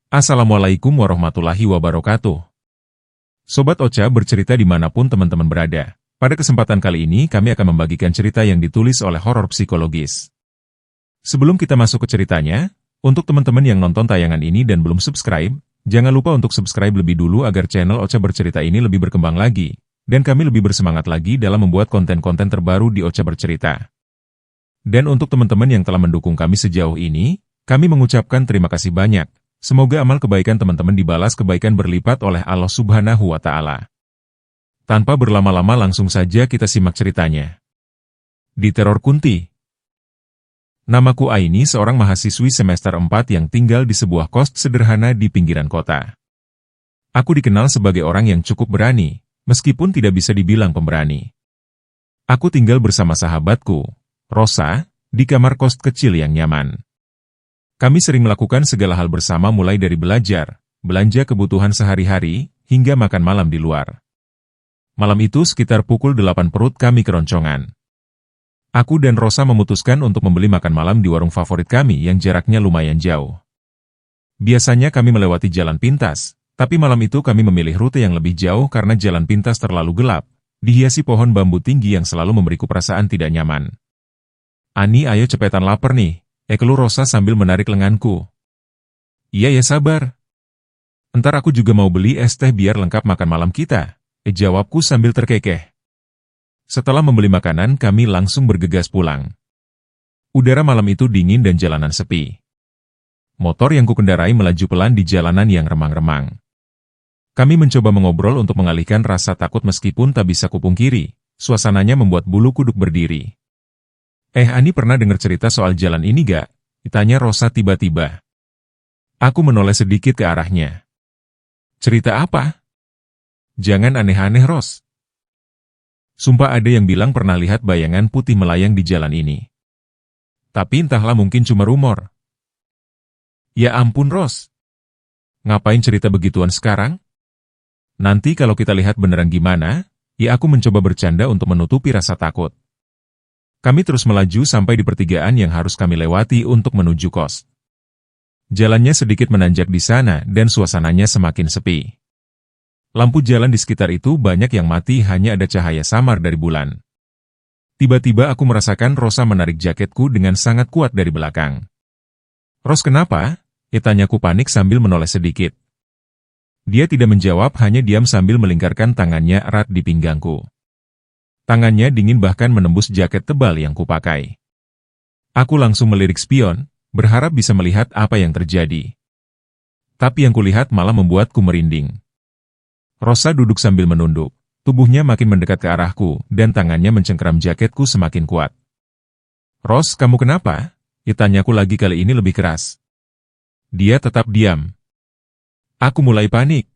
Assalamualaikum warahmatullahi wabarakatuh. Sobat Ocha bercerita dimanapun teman-teman berada. Pada kesempatan kali ini kami akan membagikan cerita yang ditulis oleh horor psikologis. Sebelum kita masuk ke ceritanya, untuk teman-teman yang nonton tayangan ini dan belum subscribe, jangan lupa untuk subscribe lebih dulu agar channel Ocha bercerita ini lebih berkembang lagi, dan kami lebih bersemangat lagi dalam membuat konten-konten terbaru di Ocha bercerita. Dan untuk teman-teman yang telah mendukung kami sejauh ini, kami mengucapkan terima kasih banyak. Semoga amal kebaikan teman-teman dibalas kebaikan berlipat oleh Allah Subhanahu wa Ta'ala. Tanpa berlama-lama langsung saja kita simak ceritanya. Diteror Kunti. Namaku Aini, seorang mahasiswi semester 4 yang tinggal di sebuah kos sederhana di pinggiran kota. Aku dikenal sebagai orang yang cukup berani, meskipun tidak bisa dibilang pemberani. Aku tinggal bersama sahabatku, Rosa, di kamar kos kecil yang nyaman. Kami sering melakukan segala hal bersama mulai dari belajar, belanja kebutuhan sehari-hari, hingga makan malam di luar. Malam itu sekitar pukul 8 perut kami keroncongan. Aku dan Rosa memutuskan untuk membeli makan malam di warung favorit kami yang jaraknya lumayan jauh. Biasanya kami melewati jalan pintas, tapi malam itu kami memilih rute yang lebih jauh karena jalan pintas terlalu gelap, dihiasi pohon bambu tinggi yang selalu memberiku perasaan tidak nyaman. Ani, ayo cepetan lapar nih. Keluh Rosa sambil menarik lenganku. Iya ya, sabar. Entar aku juga mau beli es teh biar lengkap makan malam kita, jawabku sambil terkekeh. Setelah membeli makanan kami langsung bergegas pulang. Udara malam itu dingin dan jalanan sepi. Motor yang kukendarai melaju pelan di jalanan yang remang-remang. Kami mencoba mengobrol untuk mengalihkan rasa takut meskipun tak bisa kupungkiri, suasananya membuat bulu kuduk berdiri. Ani pernah dengar cerita soal jalan ini gak? Ditanya Rosa tiba-tiba. Aku menoleh sedikit ke arahnya. Cerita apa? Jangan aneh-aneh, Ros. Sumpah ada yang bilang pernah lihat bayangan putih melayang di jalan ini. Tapi entahlah, mungkin cuma rumor. Ya ampun, Ros. Ngapain cerita begituan sekarang? Nanti kalau kita lihat beneran gimana, ya aku mencoba bercanda untuk menutupi rasa takut. Kami terus melaju sampai di pertigaan yang harus kami lewati untuk menuju kos. Jalannya sedikit menanjak di sana dan suasananya semakin sepi. Lampu jalan di sekitar itu banyak yang mati, hanya ada cahaya samar dari bulan. Tiba-tiba aku merasakan Rosa menarik jaketku dengan sangat kuat dari belakang. Ros, kenapa? Tanyaku panik sambil menoleh sedikit. Dia tidak menjawab, hanya diam sambil melingkarkan tangannya erat di pinggangku. Tangannya dingin bahkan menembus jaket tebal yang kupakai. Aku langsung melirik spion, berharap bisa melihat apa yang terjadi. Tapi yang kulihat malah membuatku merinding. Rosa duduk sambil menunduk, tubuhnya makin mendekat ke arahku, dan tangannya mencengkeram jaketku semakin kuat. Ros, kamu kenapa? Tanyaku lagi, kali ini lebih keras. Dia tetap diam. Aku mulai panik.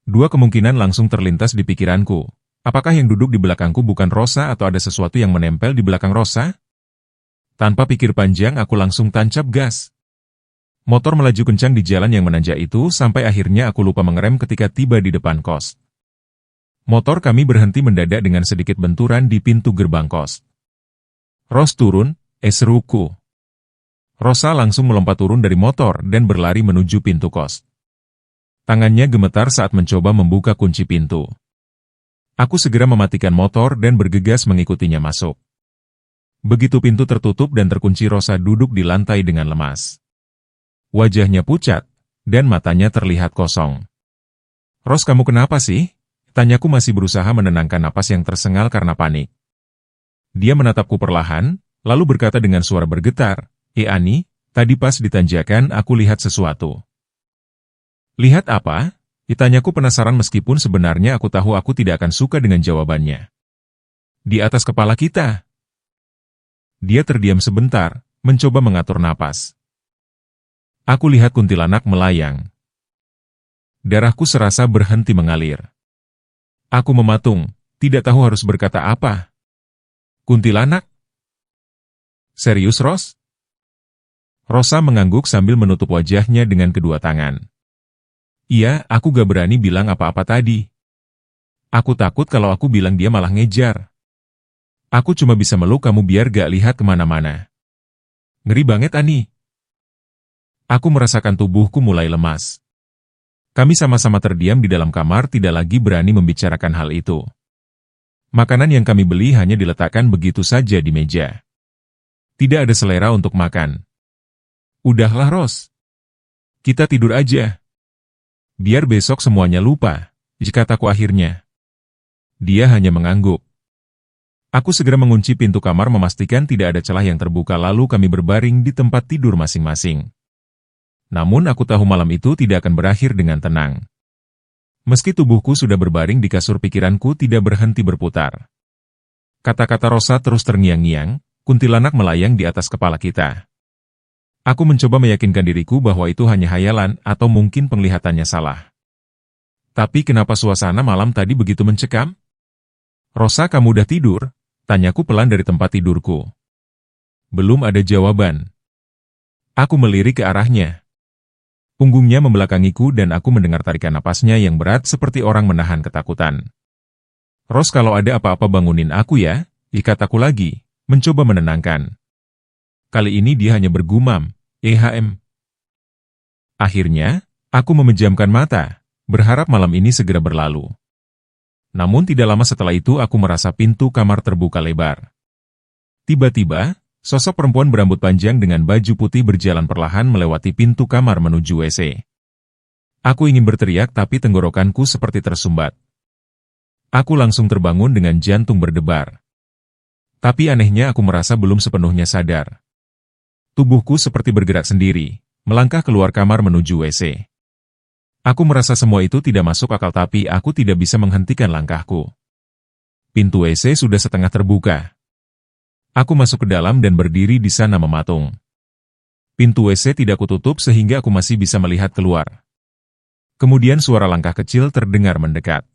Dua kemungkinan langsung terlintas di pikiranku. Apakah yang duduk di belakangku bukan Rosa atau ada sesuatu yang menempel di belakang Rosa? Tanpa pikir panjang aku langsung tancap gas. Motor melaju kencang di jalan yang menanjak itu sampai akhirnya aku lupa mengerem ketika tiba di depan kos. Motor kami berhenti mendadak dengan sedikit benturan di pintu gerbang kos. Ros, turun, seruku. Rosa langsung melompat turun dari motor dan berlari menuju pintu kos. Tangannya gemetar saat mencoba membuka kunci pintu. Aku segera mematikan motor dan bergegas mengikutinya masuk. Begitu pintu tertutup dan terkunci, Rosa duduk di lantai dengan lemas. Wajahnya pucat, dan matanya terlihat kosong. Ros, kamu kenapa sih? Tanyaku masih berusaha menenangkan napas yang tersengal karena panik. Dia menatapku perlahan, lalu berkata dengan suara bergetar, Ani, tadi pas di tanjakan aku lihat sesuatu. Lihat apa? Tanyaku penasaran meskipun sebenarnya aku tahu aku tidak akan suka dengan jawabannya. Di atas kepala kita. Dia terdiam sebentar, mencoba mengatur napas. Aku lihat kuntilanak melayang. Darahku serasa berhenti mengalir. Aku mematung, tidak tahu harus berkata apa. Kuntilanak? Serius, Ros? Rosa mengangguk sambil menutup wajahnya dengan kedua tangan. Iya, aku gak berani bilang apa-apa tadi. Aku takut kalau aku bilang dia malah ngejar. Aku cuma bisa meluk kamu biar gak lihat kemana-mana. Ngeri banget, Ani. Aku merasakan tubuhku mulai lemas. Kami sama-sama terdiam di dalam kamar, tidak lagi berani membicarakan hal itu. Makanan yang kami beli hanya diletakkan begitu saja di meja. Tidak ada selera untuk makan. Udahlah, Ros. Kita tidur aja. Biar besok semuanya lupa, kataku akhirnya. Dia hanya mengangguk. Aku segera mengunci pintu kamar memastikan tidak ada celah yang terbuka, lalu kami berbaring di tempat tidur masing-masing. Namun aku tahu malam itu tidak akan berakhir dengan tenang. Meski tubuhku sudah berbaring di kasur, pikiranku tidak berhenti berputar. Kata-kata Rosa terus terngiang-ngiang, kuntilanak melayang di atas kepala kita. Aku mencoba meyakinkan diriku bahwa itu hanya hayalan atau mungkin penglihatannya salah. Tapi kenapa suasana malam tadi begitu mencekam? Rosa, kamu udah tidur? Tanyaku pelan dari tempat tidurku. Belum ada jawaban. Aku melirik ke arahnya. Punggungnya membelakangiku dan aku mendengar tarikan napasnya yang berat seperti orang menahan ketakutan. Ros, kalau ada apa-apa bangunin aku ya, kataku lagi, mencoba menenangkan. Kali ini dia hanya bergumam, Akhirnya, aku memejamkan mata, berharap malam ini segera berlalu. Namun tidak lama setelah itu aku merasa pintu kamar terbuka lebar. Tiba-tiba, sosok perempuan berambut panjang dengan baju putih berjalan perlahan melewati pintu kamar menuju WC. Aku ingin berteriak tapi tenggorokanku seperti tersumbat. Aku langsung terbangun dengan jantung berdebar. Tapi anehnya aku merasa belum sepenuhnya sadar. Tubuhku seperti bergerak sendiri, melangkah keluar kamar menuju WC. Aku merasa semua itu tidak masuk akal tapi aku tidak bisa menghentikan langkahku. Pintu WC sudah setengah terbuka. Aku masuk ke dalam dan berdiri di sana mematung. Pintu WC tidak kututup sehingga aku masih bisa melihat keluar. Kemudian suara langkah kecil terdengar mendekat.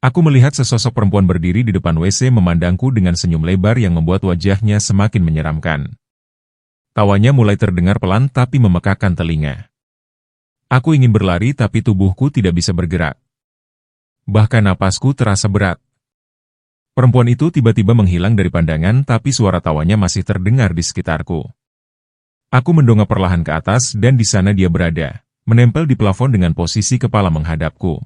Aku melihat sesosok perempuan berdiri di depan WC memandangku dengan senyum lebar yang membuat wajahnya semakin menyeramkan. Tawanya mulai terdengar pelan tapi memekakkan telinga. Aku ingin berlari tapi tubuhku tidak bisa bergerak. Bahkan napasku terasa berat. Perempuan itu tiba-tiba menghilang dari pandangan tapi suara tawanya masih terdengar di sekitarku. Aku mendongak perlahan ke atas dan di sana dia berada, menempel di plafon dengan posisi kepala menghadapku.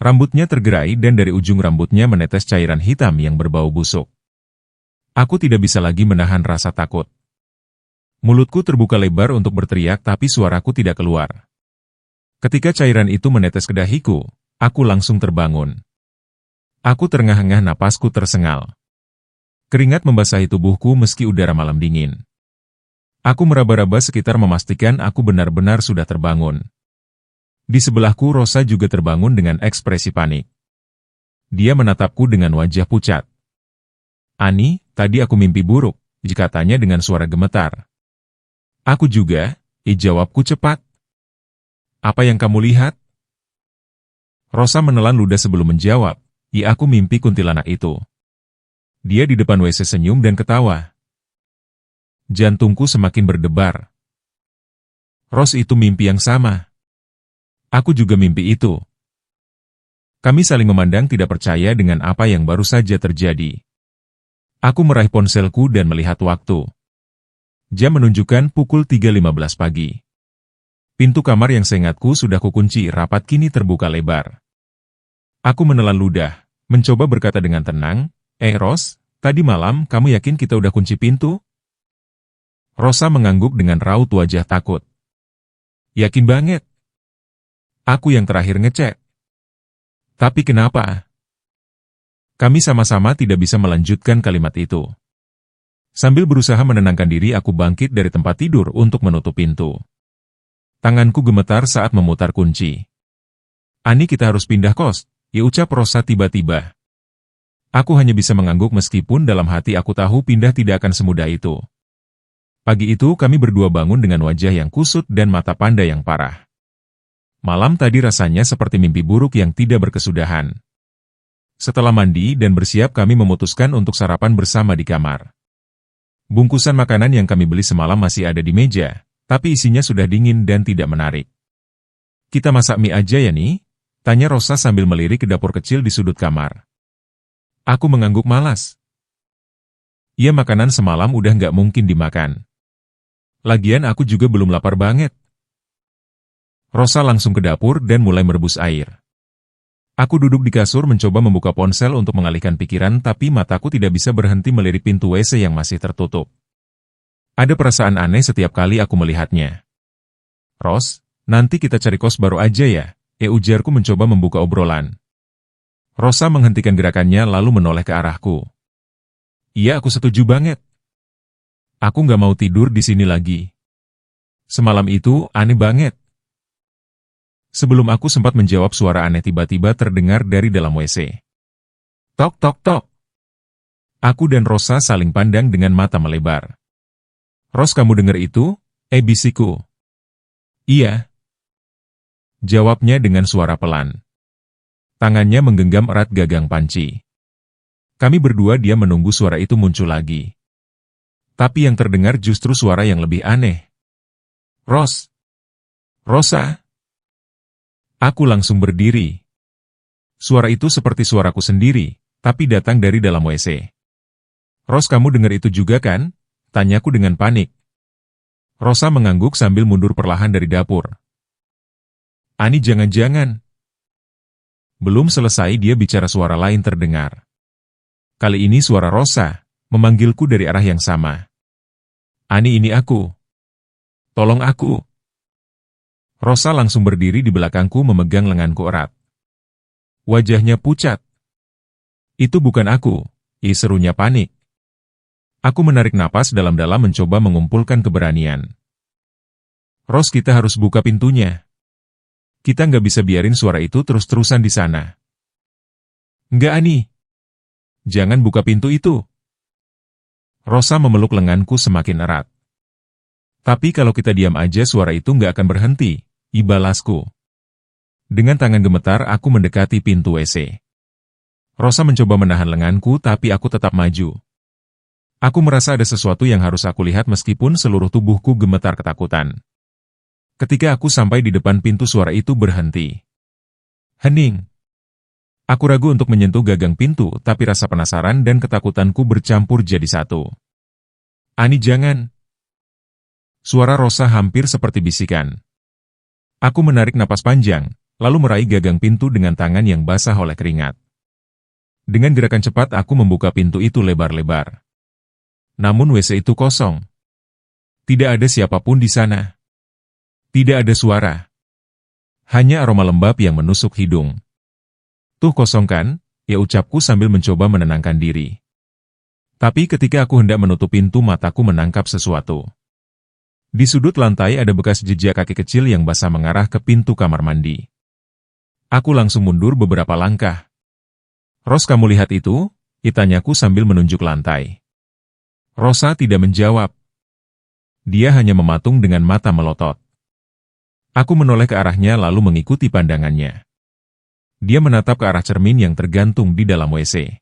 Rambutnya tergerai dan dari ujung rambutnya menetes cairan hitam yang berbau busuk. Aku tidak bisa lagi menahan rasa takut. Mulutku terbuka lebar untuk berteriak tapi suaraku tidak keluar. Ketika cairan itu menetes ke dahiku, aku langsung terbangun. Aku terengah-engah, napasku tersengal. Keringat membasahi tubuhku meski udara malam dingin. Aku meraba-raba sekitar memastikan aku benar-benar sudah terbangun. Di sebelahku Rosa juga terbangun dengan ekspresi panik. Dia menatapku dengan wajah pucat. Ani, tadi aku mimpi buruk, katanya dengan suara gemetar. Aku juga, jawabku cepat. Apa yang kamu lihat? Rosa menelan ludah sebelum menjawab, aku mimpi kuntilanak itu. Dia di depan WC senyum dan ketawa. Jantungku semakin berdebar. Ros, itu mimpi yang sama. Aku juga mimpi itu. Kami saling memandang tidak percaya dengan apa yang baru saja terjadi. Aku meraih ponselku dan melihat waktu. Jam menunjukkan pukul 3.15 pagi. Pintu kamar yang seingatku sudah kukunci rapat kini terbuka lebar. Aku menelan ludah, mencoba berkata dengan tenang, Ros, tadi malam kamu yakin kita udah kunci pintu? Rosa mengangguk dengan raut wajah takut. Yakin banget. Aku yang terakhir ngecek. Tapi kenapa? Kami sama-sama tidak bisa melanjutkan kalimat itu. Sambil berusaha menenangkan diri aku bangkit dari tempat tidur untuk menutup pintu. Tanganku gemetar saat memutar kunci. Ani, kita harus pindah kos, ucap Rosa tiba-tiba. Aku hanya bisa mengangguk meskipun dalam hati aku tahu pindah tidak akan semudah itu. Pagi itu kami berdua bangun dengan wajah yang kusut dan mata panda yang parah. Malam tadi rasanya seperti mimpi buruk yang tidak berkesudahan. Setelah mandi dan bersiap kami memutuskan untuk sarapan bersama di kamar. Bungkusan makanan yang kami beli semalam masih ada di meja. Tapi isinya sudah dingin dan tidak menarik. Kita masak mie aja ya nih? Tanya Rosa sambil melirik ke dapur kecil di sudut kamar. Aku mengangguk malas. Makanan semalam udah nggak mungkin dimakan. Lagian aku juga belum lapar banget. Rosa langsung ke dapur dan mulai merebus air. Aku duduk di kasur mencoba membuka ponsel untuk mengalihkan pikiran, tapi mataku tidak bisa berhenti melirik pintu WC yang masih tertutup. Ada perasaan aneh setiap kali aku melihatnya. Ros, nanti kita cari kos baru aja ya, ujarku mencoba membuka obrolan. Rosa menghentikan gerakannya lalu menoleh ke arahku. Iya, aku setuju banget. Aku nggak mau tidur di sini lagi. Semalam itu aneh banget. Sebelum aku sempat menjawab, suara aneh tiba-tiba terdengar dari dalam WC. Tok tok tok. Aku dan Rosa saling pandang dengan mata melebar. Ros, kamu dengar itu? Bisiku. Iya. Jawabnya dengan suara pelan. Tangannya menggenggam erat gagang panci. Kami berdua diam menunggu suara itu muncul lagi. Tapi yang terdengar justru suara yang lebih aneh. Ros. Rosa. Aku langsung berdiri. Suara itu seperti suaraku sendiri, tapi datang dari dalam WC. Ros, kamu dengar itu juga kan? Tanyaku dengan panik. Rosa mengangguk sambil mundur perlahan dari dapur. Ani, jangan-jangan. Belum selesai dia bicara, suara lain terdengar. Kali ini suara Rosa, memanggilku dari arah yang sama. Ani, ini aku. Tolong aku. Rosa langsung berdiri di belakangku memegang lenganku erat. Wajahnya pucat. Itu bukan aku, serunya panik. Aku menarik napas dalam-dalam mencoba mengumpulkan keberanian. Ros, kita harus buka pintunya. Kita nggak bisa biarin suara itu terus-terusan di sana. Nggak, Ani. Jangan buka pintu itu. Rosa memeluk lenganku semakin erat. Tapi kalau kita diam aja suara itu nggak akan berhenti, balasku. Dengan tangan gemetar aku mendekati pintu WC. Rosa mencoba menahan lenganku tapi aku tetap maju. Aku merasa ada sesuatu yang harus aku lihat meskipun seluruh tubuhku gemetar ketakutan. Ketika aku sampai di depan pintu, suara itu berhenti. Hening. Aku ragu untuk menyentuh gagang pintu, tapi rasa penasaran dan ketakutanku bercampur jadi satu. Ani, jangan. Suara Rosa hampir seperti bisikan. Aku menarik napas panjang, lalu meraih gagang pintu dengan tangan yang basah oleh keringat. Dengan gerakan cepat aku membuka pintu itu lebar-lebar. Namun WC itu kosong. Tidak ada siapapun di sana. Tidak ada suara. Hanya aroma lembab yang menusuk hidung. Tuh, kosong kan? Ucapku sambil mencoba menenangkan diri. Tapi ketika aku hendak menutup pintu, mataku menangkap sesuatu. Di sudut lantai ada bekas jejak kaki kecil yang basah mengarah ke pintu kamar mandi. Aku langsung mundur beberapa langkah. Ros, kamu lihat itu? Tanyaku sambil menunjuk lantai. Rosa tidak menjawab. Dia hanya mematung dengan mata melotot. Aku menoleh ke arahnya lalu mengikuti pandangannya. Dia menatap ke arah cermin yang tergantung di dalam WC.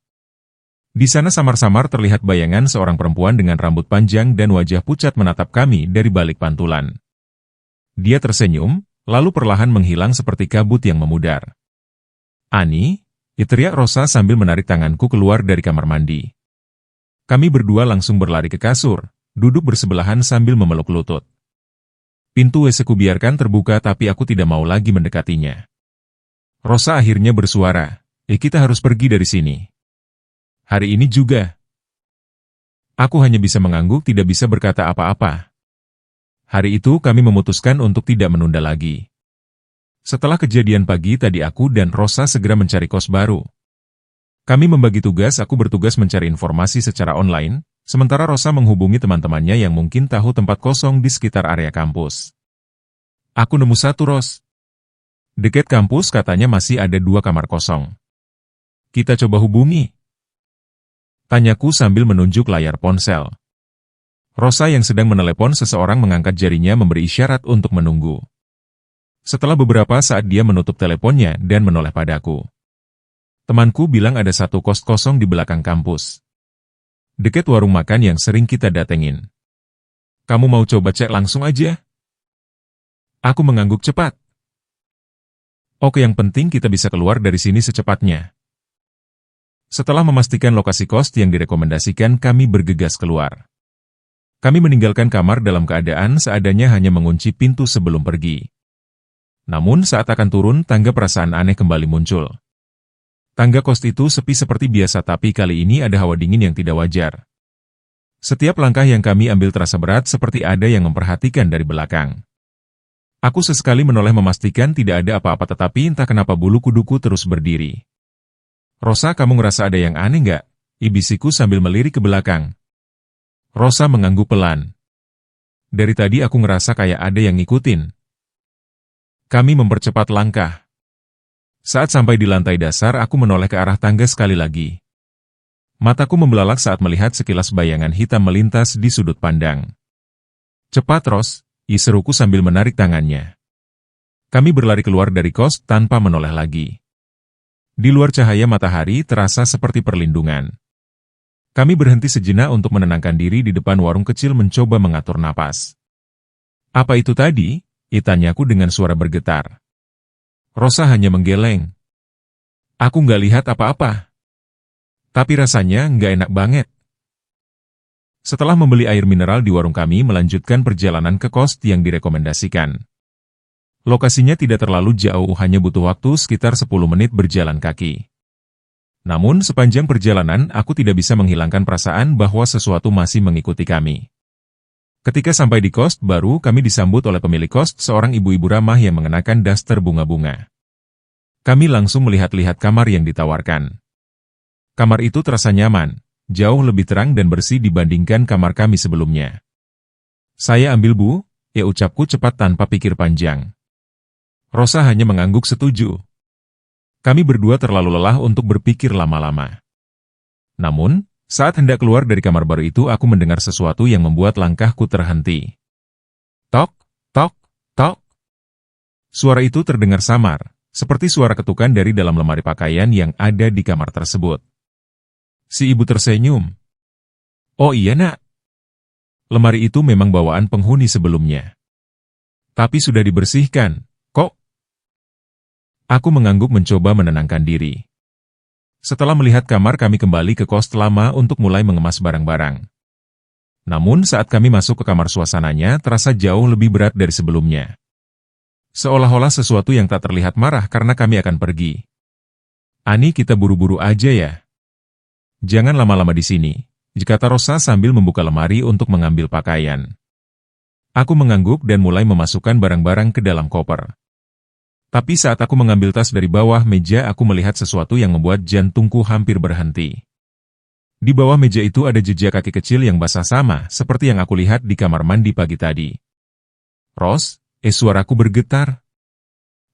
Di sana samar-samar terlihat bayangan seorang perempuan dengan rambut panjang dan wajah pucat menatap kami dari balik pantulan. Dia tersenyum, lalu perlahan menghilang seperti kabut yang memudar. Ani, teriak Rosa sambil menarik tanganku keluar dari kamar mandi. Kami berdua langsung berlari ke kasur, duduk bersebelahan sambil memeluk lutut. Pintu WC ku biarkan terbuka tapi aku tidak mau lagi mendekatinya. Rosa akhirnya bersuara, kita harus pergi dari sini. Hari ini juga. Aku hanya bisa mengangguk, tidak bisa berkata apa-apa. Hari itu kami memutuskan untuk tidak menunda lagi. Setelah kejadian pagi tadi, aku dan Rosa segera mencari kos baru. Kami membagi tugas, aku bertugas mencari informasi secara online, sementara Rosa menghubungi teman-temannya yang mungkin tahu tempat kosong di sekitar area kampus. Aku nemu satu, Ros. Dekat kampus katanya masih ada 2 kamar kosong. Kita coba hubungi. Tanyaku sambil menunjuk layar ponsel. Rosa yang sedang menelepon seseorang mengangkat jarinya memberi isyarat untuk menunggu. Setelah beberapa saat dia menutup teleponnya dan menoleh padaku. Temanku bilang ada satu kos kosong di belakang kampus. Dekat warung makan yang sering kita datengin. Kamu mau coba cek langsung aja? Aku mengangguk cepat. Oke, yang penting kita bisa keluar dari sini secepatnya. Setelah memastikan lokasi kos yang direkomendasikan, kami bergegas keluar. Kami meninggalkan kamar dalam keadaan seadanya hanya mengunci pintu sebelum pergi. Namun saat akan turun, tangga perasaan aneh kembali muncul. Tangga kos itu sepi seperti biasa, tapi kali ini ada hawa dingin yang tidak wajar. Setiap langkah yang kami ambil terasa berat seperti ada yang memperhatikan dari belakang. Aku sesekali menoleh memastikan tidak ada apa-apa, tetapi entah kenapa bulu kuduku terus berdiri. Rosa, kamu ngerasa ada yang aneh nggak? Ibisiku sambil melirik ke belakang. Rosa mengangguk pelan. Dari tadi aku ngerasa kayak ada yang ngikutin. Kami mempercepat langkah. Saat sampai di lantai dasar, aku menoleh ke arah tangga sekali lagi. Mataku membelalak saat melihat sekilas bayangan hitam melintas di sudut pandang. Cepat, Ros, seruku sambil menarik tangannya. Kami berlari keluar dari kos tanpa menoleh lagi. Di luar cahaya matahari terasa seperti perlindungan. Kami berhenti sejenak untuk menenangkan diri di depan warung kecil mencoba mengatur napas. Apa itu tadi? Tanyaku dengan suara bergetar. Rosa hanya menggeleng. Aku nggak lihat apa-apa. Tapi rasanya nggak enak banget. Setelah membeli air mineral di warung, kami melanjutkan perjalanan ke kos yang direkomendasikan. Lokasinya tidak terlalu jauh, hanya butuh waktu sekitar 10 menit berjalan kaki. Namun sepanjang perjalanan aku tidak bisa menghilangkan perasaan bahwa sesuatu masih mengikuti kami. Ketika sampai di kos baru, kami disambut oleh pemilik kos, seorang ibu-ibu ramah yang mengenakan daster bunga-bunga. Kami langsung melihat-lihat kamar yang ditawarkan. Kamar itu terasa nyaman, jauh lebih terang dan bersih dibandingkan kamar kami sebelumnya. Saya ambil, Bu, ucapku cepat tanpa pikir panjang. Rosa hanya mengangguk setuju. Kami berdua terlalu lelah untuk berpikir lama-lama. Namun, saat hendak keluar dari kamar baru itu, aku mendengar sesuatu yang membuat langkahku terhenti. Tok, tok, tok. Suara itu terdengar samar, seperti suara ketukan dari dalam lemari pakaian yang ada di kamar tersebut. Si ibu tersenyum. Oh iya, Nak. Lemari itu memang bawaan penghuni sebelumnya. Tapi sudah dibersihkan, kok? Aku mengangguk mencoba menenangkan diri. Setelah melihat kamar, kami kembali ke kos lama untuk mulai mengemas barang-barang. Namun saat kami masuk ke kamar, suasananya terasa jauh lebih berat dari sebelumnya. Seolah-olah sesuatu yang tak terlihat marah karena kami akan pergi. Ani, kita buru-buru aja ya. Jangan lama-lama di sini, kata Rosa sambil membuka lemari untuk mengambil pakaian. Aku mengangguk dan mulai memasukkan barang-barang ke dalam koper. Tapi saat aku mengambil tas dari bawah meja, aku melihat sesuatu yang membuat jantungku hampir berhenti. Di bawah meja itu ada jejak kaki kecil yang basah, sama seperti yang aku lihat di kamar mandi pagi tadi. Ros, suaraku bergetar.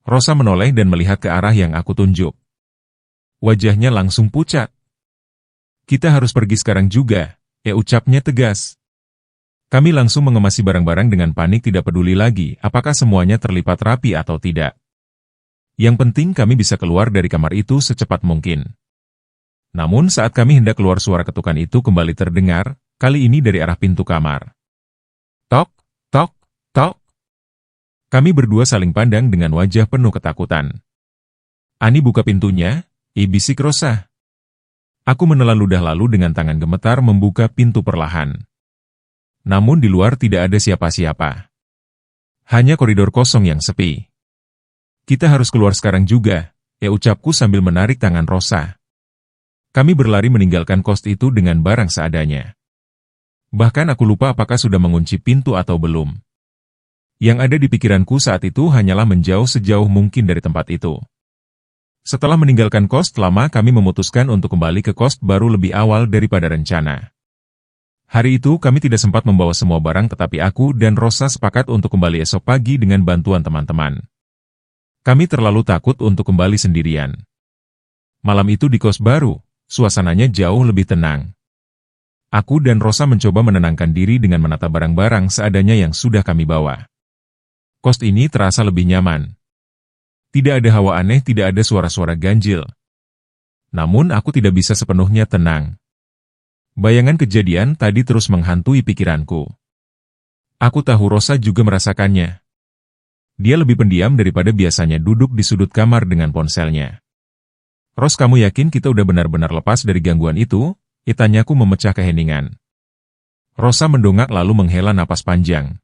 Rosa menoleh dan melihat ke arah yang aku tunjuk. Wajahnya langsung pucat. Kita harus pergi sekarang juga, ucapnya tegas. Kami langsung mengemasi barang-barang dengan panik, tidak peduli lagi apakah semuanya terlipat rapi atau tidak. Yang penting kami bisa keluar dari kamar itu secepat mungkin. Namun saat kami hendak keluar, suara ketukan itu kembali terdengar, kali ini dari arah pintu kamar. Tok, tok, tok. Kami berdua saling pandang dengan wajah penuh ketakutan. Ani, buka pintunya, bisik Rosa. Aku menelan ludah lalu dengan tangan gemetar membuka pintu perlahan. Namun di luar tidak ada siapa-siapa. Hanya koridor kosong yang sepi. Kita harus keluar sekarang juga, ucapku sambil menarik tangan Rosa. Kami berlari meninggalkan kos itu dengan barang seadanya. Bahkan aku lupa apakah sudah mengunci pintu atau belum. Yang ada di pikiranku saat itu hanyalah menjauh sejauh mungkin dari tempat itu. Setelah meninggalkan kos lama, kami memutuskan untuk kembali ke kos baru lebih awal daripada rencana. Hari itu kami tidak sempat membawa semua barang, tetapi aku dan Rosa sepakat untuk kembali esok pagi dengan bantuan teman-teman. Kami terlalu takut untuk kembali sendirian. Malam itu di kos baru, suasananya jauh lebih tenang. Aku dan Rosa mencoba menenangkan diri dengan menata barang-barang seadanya yang sudah kami bawa. Kos ini terasa lebih nyaman. Tidak ada hawa aneh, tidak ada suara-suara ganjil. Namun aku tidak bisa sepenuhnya tenang. Bayangan kejadian tadi terus menghantui pikiranku. Aku tahu Rosa juga merasakannya. Dia lebih pendiam daripada biasanya, duduk di sudut kamar dengan ponselnya. Ros, kamu yakin kita udah benar-benar lepas dari gangguan itu? Tanyaku memecah keheningan. Rosa mendongak lalu menghela napas panjang.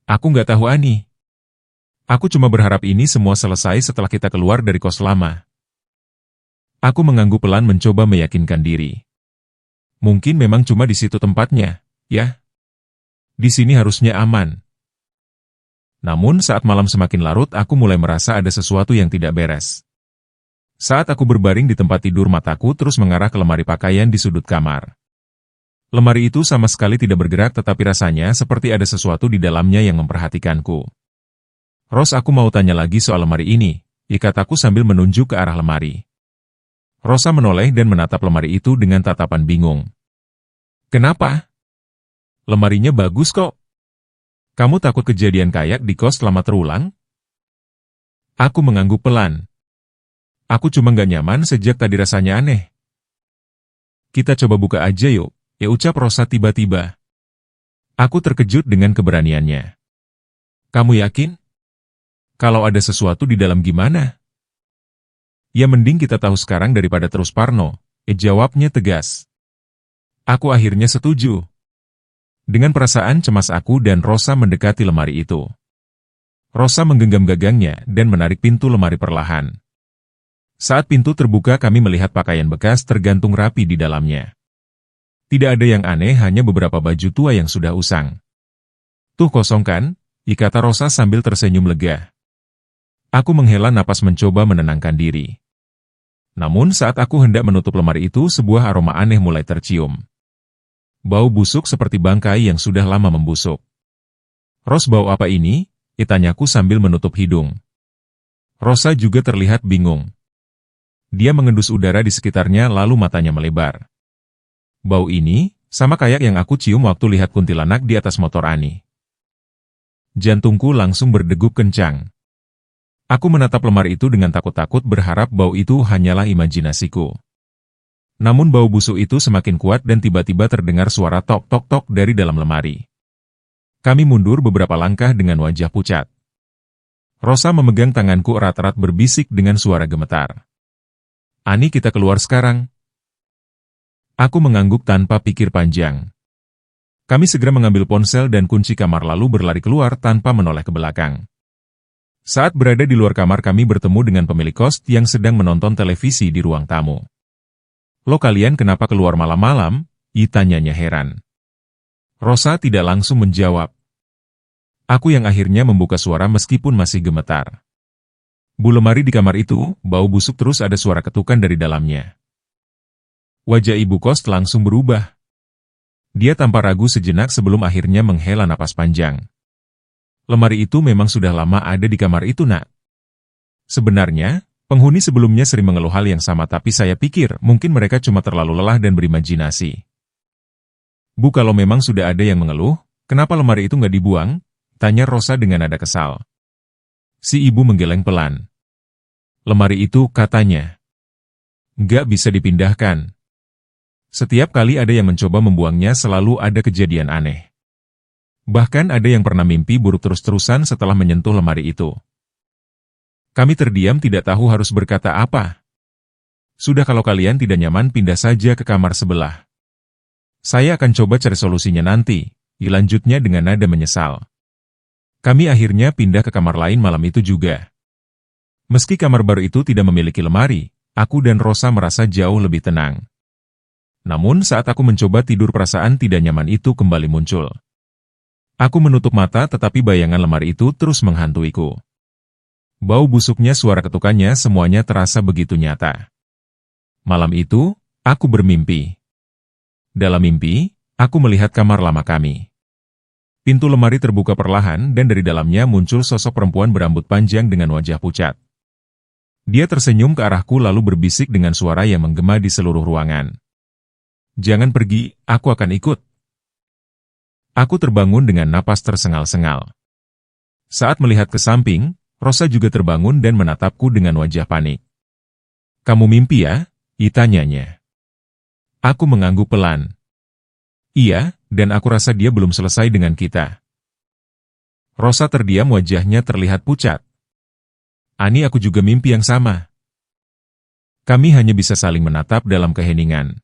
Aku nggak tahu Ani. Aku cuma berharap ini semua selesai setelah kita keluar dari kos lama. Aku mengangguk pelan mencoba meyakinkan diri. Mungkin memang cuma di situ tempatnya, ya. Di sini harusnya aman. Namun saat malam semakin larut aku mulai merasa ada sesuatu yang tidak beres. Saat aku berbaring di tempat tidur mataku terus mengarah ke lemari pakaian di sudut kamar. Lemari itu sama sekali tidak bergerak tetapi rasanya seperti ada sesuatu di dalamnya yang memperhatikanku. Ros, aku mau tanya lagi soal lemari ini, kataku sambil menunjuk ke arah lemari. Rosa menoleh dan menatap lemari itu dengan tatapan bingung. Kenapa? Lemarinya bagus kok. Kamu takut kejadian kayak di kos lama terulang? Aku mengangguk pelan. Aku cuma gak nyaman sejak tadi rasanya aneh. Kita coba buka aja yuk. Ucap Rosa tiba-tiba. Aku terkejut dengan keberaniannya. Kamu yakin? Kalau ada sesuatu di dalam gimana? Ya mending kita tahu sekarang daripada terus parno, jawabnya tegas. Aku akhirnya setuju. Dengan perasaan cemas aku dan Rosa mendekati lemari itu. Rosa menggenggam gagangnya dan menarik pintu lemari perlahan. Saat pintu terbuka kami melihat pakaian bekas tergantung rapi di dalamnya. Tidak ada yang aneh, hanya beberapa baju tua yang sudah usang. Tuh kosong kan? Kata Rosa sambil tersenyum lega. Aku menghela napas mencoba menenangkan diri. Namun saat aku hendak menutup lemari itu sebuah aroma aneh mulai tercium. Bau busuk seperti bangkai yang sudah lama membusuk. Ros, bau apa ini? Tanyaku sambil menutup hidung. Rosa juga terlihat bingung. Dia mengendus udara di sekitarnya lalu matanya melebar. Bau ini, sama kayak yang aku cium waktu lihat kuntilanak di atas motor Ani. Jantungku langsung berdegup kencang. Aku menatap lemari itu dengan takut-takut berharap bau itu hanyalah imajinasiku. Namun bau busuk itu semakin kuat dan tiba-tiba terdengar suara tok-tok-tok dari dalam lemari. Kami mundur beberapa langkah dengan wajah pucat. Rosa memegang tanganku erat-erat berbisik dengan suara gemetar. Ani, kita keluar sekarang. Aku mengangguk tanpa pikir panjang. Kami segera mengambil ponsel dan kunci kamar lalu berlari keluar tanpa menoleh ke belakang. Saat berada di luar kamar kami bertemu dengan pemilik kos yang sedang menonton televisi di ruang tamu. Lo, kalian kenapa keluar malam-malam? Tanyanya heran. Rosa tidak langsung menjawab. Aku yang akhirnya membuka suara meskipun masih gemetar. Bu, lemari di kamar itu, bau busuk terus ada suara ketukan dari dalamnya. Wajah ibu kos langsung berubah. Dia tanpa ragu sejenak sebelum akhirnya menghela napas panjang. Lemari itu memang sudah lama ada di kamar itu, Nak. Sebenarnya, penghuni sebelumnya sering mengeluh hal yang sama tapi saya pikir mungkin mereka cuma terlalu lelah dan berimajinasi. Bu, kalau memang sudah ada yang mengeluh, kenapa lemari itu nggak dibuang? Tanya Rosa dengan nada kesal. Si ibu menggeleng pelan. Lemari itu, katanya, nggak bisa dipindahkan. Setiap kali ada yang mencoba membuangnya selalu ada kejadian aneh. Bahkan ada yang pernah mimpi buruk terus-terusan setelah menyentuh lemari itu. Kami terdiam tidak tahu harus berkata apa. Sudah, kalau kalian tidak nyaman pindah saja ke kamar sebelah. Saya akan coba cari solusinya nanti, dilanjutnya dengan nada menyesal. Kami akhirnya pindah ke kamar lain malam itu juga. Meski kamar baru itu tidak memiliki lemari, aku dan Rosa merasa jauh lebih tenang. Namun saat aku mencoba tidur perasaan tidak nyaman itu kembali muncul. Aku menutup mata tetapi bayangan lemari itu terus menghantuiku. Bau busuknya, suara ketukannya, semuanya terasa begitu nyata. Malam itu, aku bermimpi. Dalam mimpi, aku melihat kamar lama kami. Pintu lemari terbuka perlahan dan dari dalamnya muncul sosok perempuan berambut panjang dengan wajah pucat. Dia tersenyum ke arahku lalu berbisik dengan suara yang menggema di seluruh ruangan. Jangan pergi, aku akan ikut. Aku terbangun dengan napas tersengal-sengal. Saat melihat ke samping, Rosa juga terbangun dan menatapku dengan wajah panik. Kamu mimpi ya? Tanyanya. Aku mengangguk pelan. Iya, dan aku rasa dia belum selesai dengan kita. Rosa terdiam, wajahnya terlihat pucat. Ani, aku juga mimpi yang sama. Kami hanya bisa saling menatap dalam keheningan.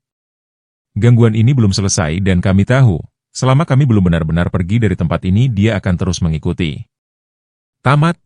Gangguan ini belum selesai dan kami tahu, Selama kami belum benar-benar pergi dari tempat ini, dia akan terus mengikuti. Tamat.